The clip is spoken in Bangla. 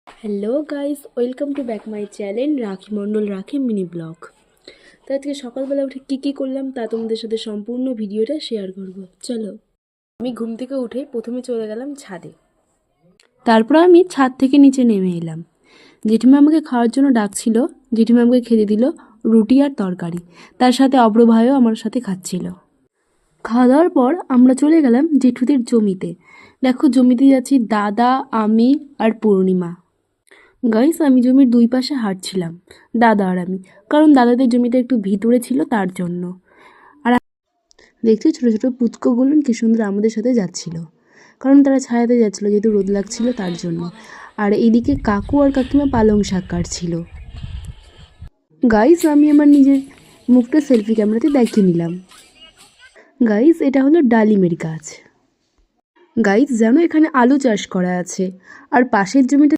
Hello guys, welcome to back my channel রাখি মণ্ডল রাখি মিনি ব্লগ। তো আজকে সকালবেলা উঠে কী করলাম তা তোমাদের সাথে সম্পূর্ণ ভিডিওটা শেয়ার করব। চলো, আমি ঘুম থেকে উঠে প্রথমে চলে গেলাম ছাদে। তারপর আমি ছাদ থেকে নিচে নেমে এলাম। জেঠিমা আমাকে খাওয়ার জন্য ডাকছিল। জেঠিমা আমাকে খেতে দিল রুটি আর তরকারি, তার সাথে অব্র ভাইও আমার সাথে খাচ্ছিল। খাওয়া দাওয়ার পর আমরা চলে গেলাম জেঠুদের জমিতে। দেখো, জমিতে যাচ্ছি দাদা, আমি আর পূর্ণিমা। গাইস, আমি জমির দুই পাশে হাঁটছিলাম, দাদা আর আমি, কারণ দাদাদের জমিটা একটু ভিতরে ছিল তার জন্য। আর দেখছি ছোটো ছোটো পুচকোগুলো কি সুন্দর আমাদের সাথে যাচ্ছিল, কারণ তারা ছায়াতে যাচ্ছিলো যেহেতু রোদ লাগছিল তার জন্য। আর এদিকে কাকু আর কাকিমা পালং শাক কাটছিল। গাইস, আমি আমার নিজের মুখটা সেলফি ক্যামেরাতে দেখিয়ে নিলাম। গাইস, এটা হলো ডালিমের গাছ। গাইস, জানো এখানে আলু চাষ করা আছে, আর পাশের জমিটা